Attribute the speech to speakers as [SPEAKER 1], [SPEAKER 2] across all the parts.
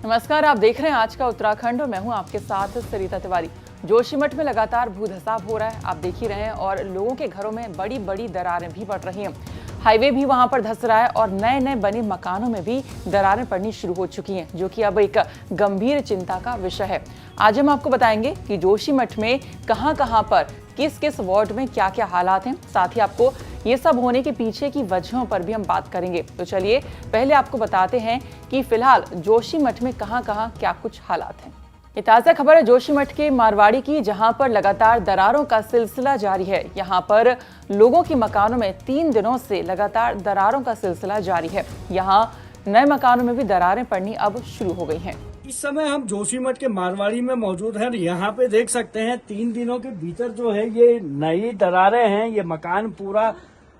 [SPEAKER 1] नमस्कार, आप देख रहे हैं आज का उत्तराखंड और मैं हूं आपके साथ सरिता तिवारी। जोशीमठ में लगातार भूधसाव हो रहा है, आप देख ही रहे हैं, और लोगों के घरों में बड़ी बड़ी दरारें भी पड़ रही हैं। हाईवे भी वहां पर धंस रहा है और नए नए बने मकानों में भी दरारें पड़नी शुरू हो चुकी हैं, जो कि अब एक गंभीर चिंता का विषय है। आज हम आपको बताएंगे कि जोशीमठ में कहां पर किस किस वार्ड में क्या क्या हालात हैं, साथ ही आपको ये सब होने के पीछे की वजहों पर भी हम बात करेंगे। तो चलिए पहले आपको बताते हैं कि फिलहाल जोशीमठ में कहां क्या कुछ हालात हैं। ये ताजा खबर है जोशीमठ के मारवाड़ी की, जहां पर लगातार दरारों का सिलसिला जारी है। यहां पर लोगों के मकानों में 3 दिनों से लगातार दरारों का सिलसिला जारी है। यहां नए मकानों में भी दरारें पड़नी अब शुरू हो गई हैं।
[SPEAKER 2] इस समय हम जोशीमठ के मारवाड़ी में मौजूद हैं। यहाँ पे देख सकते हैं 3 दिनों के भीतर जो है ये नई दरारें हैं। ये मकान पूरा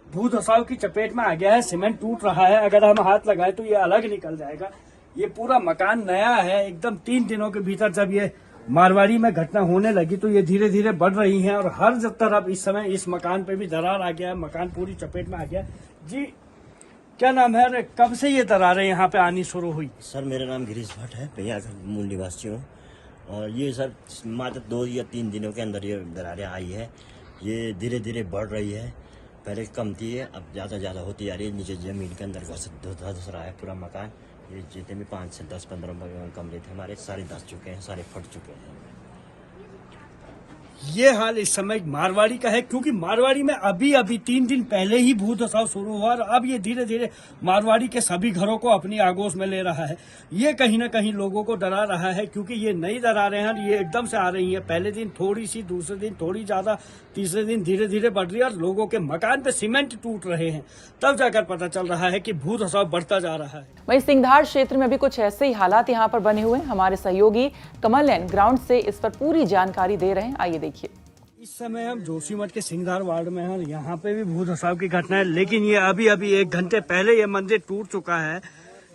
[SPEAKER 2] भूधसाव की चपेट में आ गया है, सीमेंट टूट रहा है। अगर हम हाथ लगाए तो ये अलग निकल जाएगा। ये पूरा मकान नया है एकदम। 3 दिनों के भीतर जब ये मारवाड़ी में घटना होने लगी तो ये धीरे धीरे बढ़ रही है और हर तरफ इस समय इस मकान पे भी दरार आ गया है। मकान पूरी चपेट में आ गया। जी क्या नाम है, अरे कब से ये दरारें यहाँ पे आनी शुरू हुई?
[SPEAKER 3] सर मेरा नाम गिरीश भट्ट है, मैं यहाँ मूल निवासी हूँ। और ये सर मात्र 2 या 3 दिनों के अंदर ये दरारें आई है। ये धीरे धीरे बढ़ रही है, पहले कम थी, अब ज्यादा होती जा रही है। नीचे जमीन के अंदर धस रहा है पूरा मकान। ये जितने भी 5 से 10-15 कमरे थे हमारे, सारे धस चुके हैं, सारे फट चुके हैं।
[SPEAKER 2] ये हाल इस समय मारवाड़ी का है, क्योंकि मारवाड़ी में अभी 3 दिन पहले ही भूधसाव शुरू हुआ और अब ये धीरे धीरे मारवाड़ी के सभी घरों को अपनी आगोश में ले रहा है। ये कहीं ना कहीं लोगों को डरा रहा है, क्योंकि ये नई दरारें हैं, ये एकदम से आ रही हैं। पहले दिन थोड़ी सी, दूसरे दिन थोड़ी ज्यादा, तीसरे दिन धीरे धीरे बढ़ रही है और लोगों के मकान पे सीमेंट टूट रहे हैं। तब जाकर पता चल रहा है कि भूधसाव बढ़ता जा रहा है।
[SPEAKER 1] वहीं सिंघधार क्षेत्र में भी कुछ ऐसे ही हालात यहाँ पर बने हुए हैं। हमारे सहयोगी कमल लैन ग्राउंड से इस पर पूरी जानकारी दे रहे हैं, आइए देखिए।
[SPEAKER 2] इस समय हम जोशीमठ के सिंघधार वार्ड में हैं। यहाँ पे भी भूधसाव की घटना है, लेकिन ये अभी 1 घंटे पहले ये मंदिर टूट चुका है।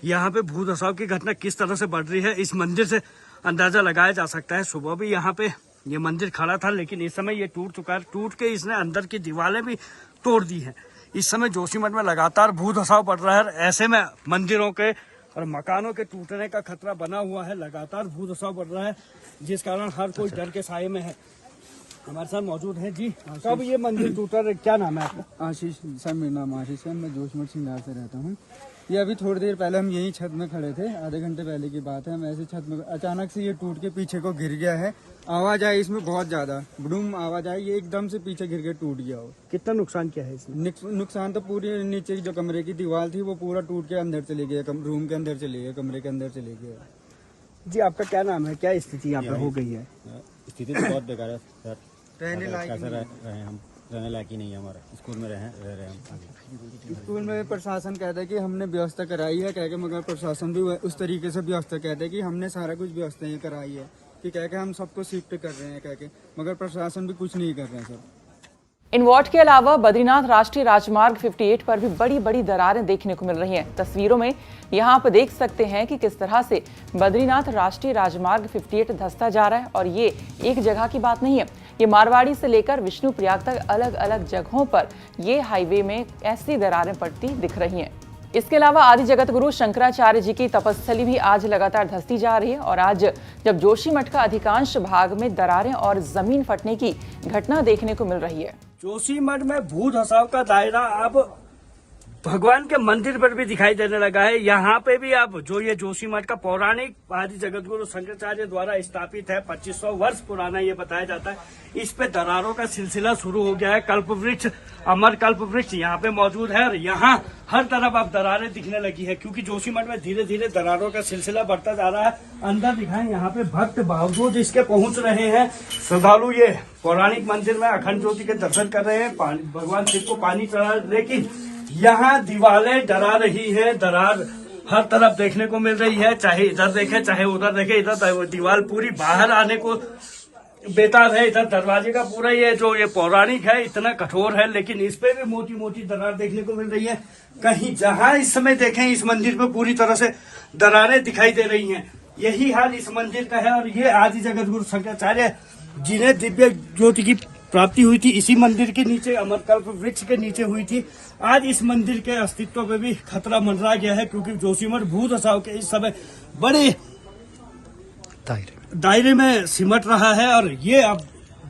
[SPEAKER 2] यहाँ पे भूधसाव की घटना किस तरह से बढ़ रही है इस मंदिर से अंदाजा लगाया जा सकता है। सुबह भी यहाँ पे ये मंदिर खड़ा था, लेकिन इस समय ये टूट चुका है। टूट के इसने अंदर की दीवारें भी तोड़ दी हैं। इस समय जोशीमठ में लगातार भूधसाव बढ़ रहा है। ऐसे में मंदिरों के और मकानों के टूटने का खतरा बना हुआ है। लगातार भूधसाव बढ़ रहा है, जिस कारण हर कोई डर के साये में है। हमारे साथ मौजूद है जी। कब ये मंदिर टूटा, क्या नाम है आपका?
[SPEAKER 4] आशीष सर, मेरा नाम आशीष है। मैं जोशीमठ सिंघधार से रहता हूँ। ये अभी थोड़ी देर पहले हम यहीं छत में खड़े थे, आधे घंटे पहले की बात है। हम ऐसे छत में अचानक से ये टूट के पीछे को गिर गया है। आवाज आई इसमें बहुत ज्यादा, बुडूम आवाज आई। ये एकदम से पीछे गिर के टूट गया हो।
[SPEAKER 2] कितना नुकसान किया है इसने?
[SPEAKER 4] नुकसान तो पूरी नीचे जो कमरे की दीवार थी वो पूरा टूट के अंदर चले गया, रूम के अंदर चले गया, कमरे के अंदर चले गया।
[SPEAKER 2] जी आपका क्या नाम है, क्या स्थिति यहाँ पे हो गई है?
[SPEAKER 5] स्थिति तो बहुत बेकार है सर।
[SPEAKER 4] रहने लायक
[SPEAKER 5] हम रहने लायक ही नहीं है। हमारा स्कूल में रह रहे हम।
[SPEAKER 4] स्कूल में प्रशासन कहता है कि हमने व्यवस्था कराई है, कह के, मगर प्रशासन भी उस तरीके से व्यवस्था कहता है कि हमने सारा कुछ व्यवस्था ही कराई है, कि कह के हम सबको शिफ्ट कर रहे हैं कह के, मगर प्रशासन भी कुछ नहीं कर रहे हैं सर।
[SPEAKER 1] इन वार्ड के अलावा बद्रीनाथ राष्ट्रीय राजमार्ग 58 पर भी बड़ी बड़ी दरारें देखने को मिल रही हैं। तस्वीरों में यहाँ आप देख सकते हैं कि किस तरह से बद्रीनाथ राष्ट्रीय राजमार्ग 58 धंसता जा रहा है। और ये एक जगह की बात नहीं है, ये मारवाड़ी से लेकर विष्णुप्रयाग तक अलग अलग जगहों पर ये हाईवे में ऐसी दरारें पड़ती दिख रही हैं। इसके अलावा आदि जगत गुरु शंकराचार्य जी की तपस्थली भी आज लगातार धंसती जा रही है। और आज जब जोशीमठ का अधिकांश भाग में दरारें और जमीन फटने की घटना देखने को मिल रही है।
[SPEAKER 2] जोशीमठ में भूधसाव का दायरा अब भगवान के मंदिर पर भी दिखाई देने लगा है। यहाँ पे भी अब जो ये जोशीमठ का पौराणिक आदि जगत गुरु शंकराचार्य द्वारा स्थापित है, 2500 वर्ष पुराना ये बताया जाता है। इस पे दरारों का सिलसिला शुरू हो गया है। कल्प वृक्ष, अमर कल्प वृक्ष यहाँ पे मौजूद है और यहाँ हर तरफ अब दरारें दिखने लगी है, क्योंकि जोशीमठ में धीरे धीरे दरारों का सिलसिला बढ़ता जा रहा है। अंदर दिखाएं, यहाँ पे भक्त बावजूद इसके पहुंच रहे हैं। श्रद्धालु ये पौराणिक मंदिर में अखंड ज्योति के दर्शन कर रहे हैं, भगवान शिव को पानी चढ़ा, लेकिन यहाँ दीवारें डरा रही है। दरार हर तरफ देखने को मिल रही है, चाहे इधर देखे चाहे उधर देखे। इधर दीवार पूरी बाहर आने को बेताब है। इधर दरवाजे का पूरा ये जो ये पौराणिक है इतना कठोर है, लेकिन इस पे भी मोटी मोटी दरार देखने को मिल रही है। कहीं जहां इस समय देखें इस मंदिर पे पूरी तरह से दरारें दिखाई दे रही हैं। यही हाल इस मंदिर का है। और ये आदि जगत गुरु शंकराचार्य जिन्हें दिव्य ज्योति की प्राप्ति हुई थी इसी मंदिर के नीचे, अमरकल्प वृक्ष के नीचे हुई थी। आज इस मंदिर के अस्तित्व पे भी खतरा मंडरा गया है, क्योंकि जोशीमठ भूधसाव के इस समय बड़े दायरे में सिमट रहा है और ये अब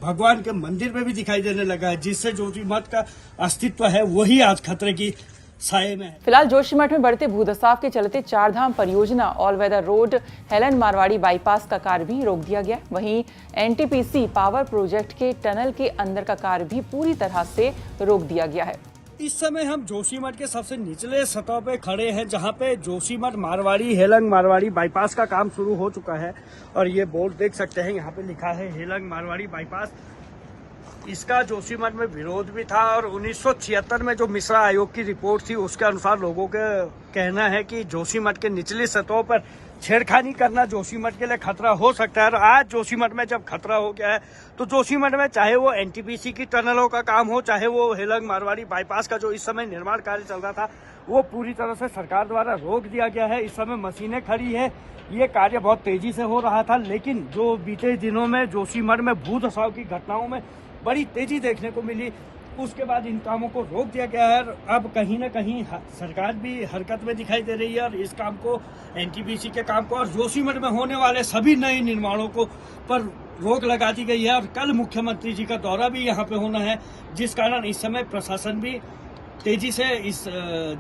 [SPEAKER 2] भगवान के मंदिर में भी दिखाई देने लगा है, जिससे जोशीमठ का अस्तित्व है वही आज खतरे की साये में है।
[SPEAKER 1] फिलहाल जोशीमठ में बढ़ते भूधसाव के चलते चारधाम परियोजना all weather road Helang Marwari bypass का कार्य भी रोक दिया गया। वहीं एनटीपीसी पावर प्रोजेक्ट के टनल के अंदर का कार्य भी पूरी तरह से रोक दिया गया है।
[SPEAKER 2] इस समय हम जोशीमठ के सबसे निचले सतह पे खड़े हैं, जहां पे जोशीमठ मारवाड़ी हेलंग मारवाड़ी बाईपास का काम शुरू हो चुका है और ये बोर्ड देख सकते हैं, यहाँ पे लिखा है हेलंग मारवाड़ी बाईपास। इसका जोशीमठ में विरोध भी था और 1976 में जो मिश्रा आयोग की रिपोर्ट थी उसके अनुसार लोगों का कहना है कि जोशीमठ के निचली सतहों पर छेड़खानी करना जोशीमठ के लिए खतरा हो सकता है। और आज जोशीमठ में जब खतरा हो गया है तो जोशीमठ में चाहे वो एनटीपीसी की टनलों का काम हो, चाहे वो हेलंग मारवाड़ी बाईपास का जो इस समय निर्माण कार्य चल रहा था, वो पूरी तरह से सरकार द्वारा रोक दिया गया है। इस समय मशीनें खड़ी है, ये कार्य बहुत तेजी से हो रहा था, लेकिन जो बीते दिनों में जोशीमठ में भूधसाव की घटनाओं में बड़ी तेजी देखने को मिली, उसके बाद इन कामों को रोक दिया गया है। अब कहीं न कहीं सरकार भी हरकत में दिखाई दे रही है और इस काम को, एनटीपीसी के काम को और जोशीमठ में होने वाले सभी नए निर्माणों को पर रोक लगा दी गई है। और कल मुख्यमंत्री जी का दौरा भी यहाँ पे होना है, जिस कारण इस समय प्रशासन भी तेजी से इस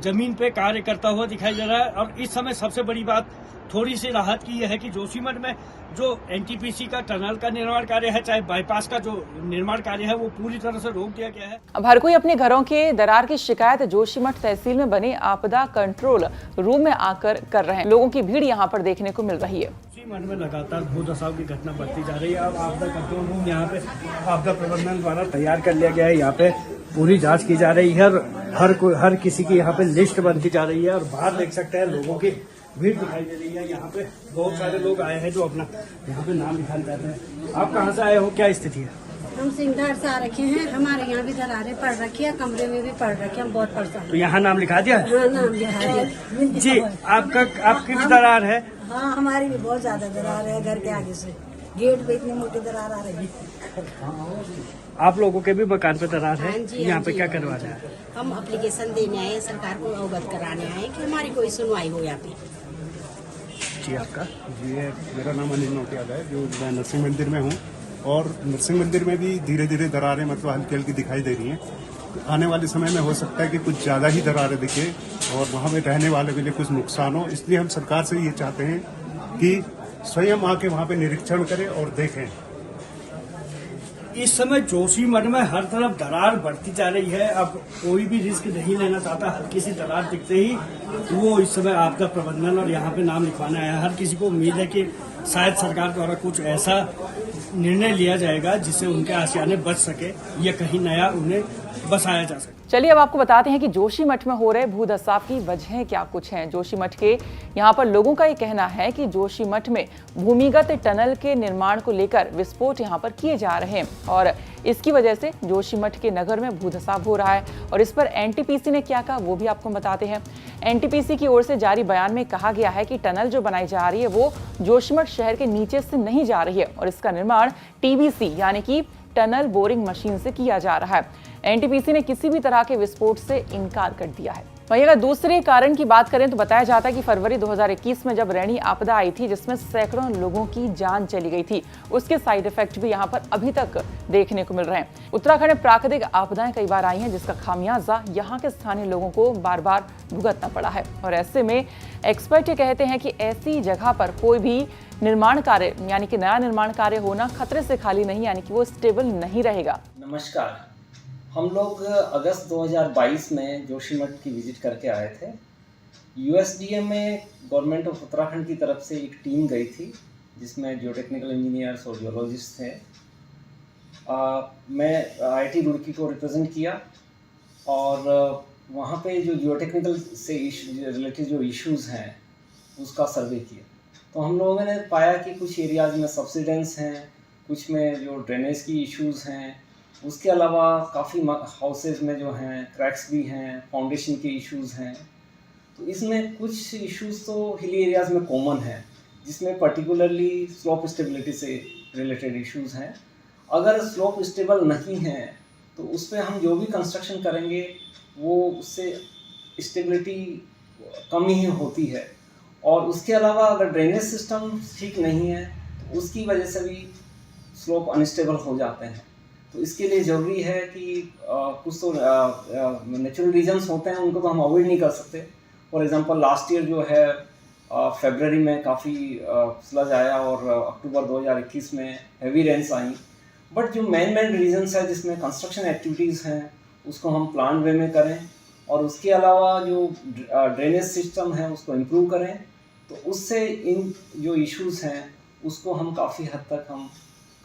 [SPEAKER 2] जमीन पे कार्य करता हुआ दिखाई दे रहा है। और इस समय सबसे बड़ी बात थोड़ी सी राहत की यह है कि जोशीमठ में जो एनटीपीसी का टनल का निर्माण कार्य है, चाहे बाईपास का जो निर्माण कार्य है, वो पूरी तरह से रोक दिया गया है।
[SPEAKER 1] अब हर कोई अपने घरों के दरार की शिकायत जोशीमठ तहसील में बने आपदा कंट्रोल रूम में आकर कर रहे हैं। लोगों की भीड़ यहाँ पर देखने को मिल रही है।
[SPEAKER 2] जोशीमठ में लगातार भूधसाव की घटना बढ़ती जा रही है। अब आपदा कंट्रोल रूम यहाँ पे आपदा प्रबंधन द्वारा तैयार कर लिया गया है। यहाँ पे पूरी जांच की जा रही है और हर किसी की यहाँ पे लिस्ट बनती जा रही है। और बाहर देख सकते हैं लोगों की भीड़ दिखाई दे रही है। यहाँ पे बहुत सारे लोग आए हैं जो अपना यहाँ पे नाम लिखाना चाहते हैं। आप कहाँ से आए हो, क्या स्थिति है?
[SPEAKER 6] हम सिंगधार से आ रखे हैं। हमारे यहाँ भी दरारें पड़ रखी है, कमरे में भी पड़ रखी है। हम बहुत परेशान।
[SPEAKER 2] तो यहाँ नाम लिखा दिया?
[SPEAKER 6] हाँ, नाम लिखा दिया
[SPEAKER 2] जी। आपकी भी दरार है?
[SPEAKER 6] हाँ, हमारी भी बहुत ज्यादा दरार है। घर के आगे से गेट पे इतनी मोटी दरार आ रही है।
[SPEAKER 2] आप लोगों के भी मकान पे दरार है?
[SPEAKER 6] हाँ जी,
[SPEAKER 2] यहाँ
[SPEAKER 6] हाँ
[SPEAKER 2] पे
[SPEAKER 6] जी।
[SPEAKER 2] क्या करवा रहे हैं?
[SPEAKER 6] हम एप्लीकेशन देने आए, सरकार को अवगत कराने आए कि हमारी कोई सुनवाई हो यहाँ पे।
[SPEAKER 2] जी, आपका?
[SPEAKER 7] जी, मेरा नाम अनिल नोटियाल है, जो मैं नरसिंह मंदिर में हूँ। और नरसिंह मंदिर में भी धीरे धीरे दरारें मतलब हल्की हल्की दिखाई दे रही हैं। आने वाले समय में हो सकता है कि कुछ ज़्यादा ही दरारें दिखे और वहाँ पे रहने वालों के लिए कुछ नुकसान हो। इसलिए हम सरकार से ये चाहते हैं कि स्वयं आके वहाँ पे निरीक्षण करें और देखें।
[SPEAKER 2] इस समय जोशीमठ में हर तरफ दरार बढ़ती जा रही है। अब कोई भी रिस्क नहीं लेना चाहता। हल्की सी दरार दिखते ही वो इस समय आपदा प्रबंधन और यहाँ पे नाम लिखवाना है। हर किसी को उम्मीद है कि शायद सरकार द्वारा कुछ ऐसा निर्णय लिया जाएगा जिससे उनके आशियाने बच सके या कहीं नया उन्हें बसाया जा सके।
[SPEAKER 1] चलिए अब आपको बताते हैं कि जोशीमठ में हो रहे भूधसाव की वजहें क्या कुछ हैं। जोशीमठ के यहाँ पर लोगों का ये कहना है कि जोशीमठ में भूमिगत टनल के निर्माण को लेकर विस्फोट यहाँ पर किए जा रहे हैं और इसकी वजह से जोशीमठ के नगर में भूधसाव हो रहा है। और इस पर एनटीपीसी ने क्या कहा वो भी आपको बताते हैं। एनटीपीसी की ओर से जारी बयान में कहा गया है कि टनल जो बनाई जा रही है वो जोशीमठ शहर के नीचे से नहीं जा रही है और इसका निर्माण टीबीसी यानी कि टनल बोरिंग मशीन से किया जा रहा है। एनटीपीसी ने किसी भी तरह के विस्फोट से इनकार कर दिया है। वहीं अगर दूसरे कारण की बात करें तो बताया जाता है कि फरवरी 2021 में जब रैनी आपदा आई थी जिसमें सैकड़ों लोगों की जान चली गई थी, उसके साइड इफेक्ट भी यहाँ पर अभी तक देखने को मिल रहे हैं। उत्तराखंड में प्राकृतिक आपदाएं कई बार आई हैं जिसका खामियाजा यहाँ के स्थानीय लोगों को बार बार भुगतना पड़ा है। और ऐसे में एक्सपर्ट ये कहते हैं कि ऐसी जगह पर कोई भी निर्माण कार्य यानी कि नया निर्माण कार्य होना खतरे से खाली नहीं, यानी कि वो स्टेबल नहीं रहेगा।
[SPEAKER 8] नमस्कार, हम लोग अगस्त 2022 में जोशीमठ की विजिट करके आए थे। यूएसडीएम में गवर्नमेंट ऑफ उत्तराखंड की तरफ से एक टीम गई थी जिसमें जियोटेक्निकल इंजीनियर्स और जियोलॉजिस्ट थे। मैं आईआईटी रुड़की को रिप्रेजेंट किया और वहाँ पे जो जियोटेक्निकल से रिलेटेड जो इश्यूज़ हैं उसका सर्वे किया। तो हम लोगों ने पाया कि कुछ एरियाज़ में सब्सिडेंस हैं, कुछ में जो ड्रेनेज की इश्यूज़ हैं, उसके अलावा काफ़ी हाउसेज में जो हैं क्रैक्स भी हैं, फाउंडेशन के इश्यूज़ हैं। तो इसमें कुछ इश्यूज़ तो हिली एरियाज़ में कॉमन हैं जिसमें पर्टिकुलरली स्लोप स्टेबिलिटी से रिलेटेड इश्यूज़ हैं। अगर स्लोप स्टेबल नहीं है तो उस पर हम जो भी कंस्ट्रक्शन करेंगे वो उससे स्टेबिलिटी कम ही होती है। और उसके अलावा अगर ड्रेनेज सिस्टम ठीक नहीं है तो उसकी वजह से भी स्लोप अनस्टेबल हो जाते हैं। तो इसके लिए ज़रूरी है कि कुछ तो नेचुरल रीजन्स होते हैं, उनको तो हम अवॉइड नहीं कर सकते। फॉर एग्जांपल लास्ट ईयर जो है फरवरी में काफ़ी स्लज आया और अक्टूबर 2021 में हैवी रेन्स आई। बट जो मेन रीजन्स है जिसमें कंस्ट्रक्शन एक्टिविटीज़ हैं उसको हम प्लान वे में करें, और उसके अलावा जो ड्रेनेज सिस्टम है उसको इम्प्रूव करें, तो उससे इन जो इश्यूज़ हैं उसको हम काफ़ी हद तक हम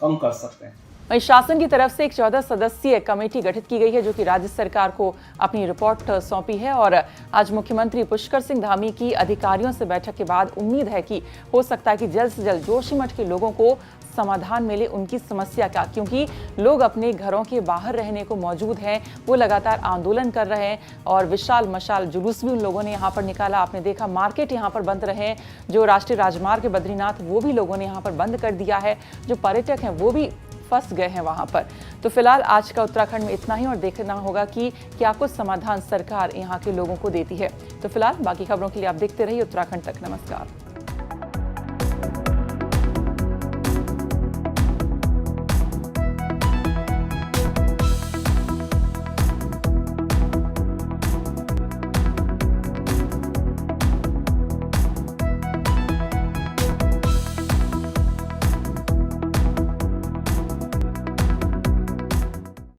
[SPEAKER 8] कम कर सकते हैं।
[SPEAKER 1] वहीं शासन की तरफ से एक 14 सदस्यीय कमेटी गठित की गई है जो कि राज्य सरकार को अपनी रिपोर्ट सौंपी है। और आज मुख्यमंत्री पुष्कर सिंह धामी की अधिकारियों से बैठक के बाद उम्मीद है कि हो सकता है कि जल्द से जल्द जोशीमठ के लोगों को समाधान मिले उनकी समस्या का, क्योंकि लोग अपने घरों के बाहर रहने को मौजूद हैं, वो लगातार आंदोलन कर रहे हैं और विशाल मशाल जुलूस भी उन लोगों ने यहाँ पर निकाला। आपने देखा मार्केट यहाँ पर बंद रहे, जो राष्ट्रीय राजमार्ग बद्रीनाथ वो भी लोगों ने यहाँ पर बंद कर दिया है, जो पर्यटक हैं वो भी फंस गए हैं वहां पर। तो फिलहाल आज का उत्तराखंड में इतना ही और देखना होगा कि क्या कुछ समाधान सरकार यहाँ के लोगों को देती है। तो फिलहाल बाकी खबरों के लिए आप देखते रहिए उत्तराखंड तक। नमस्कार।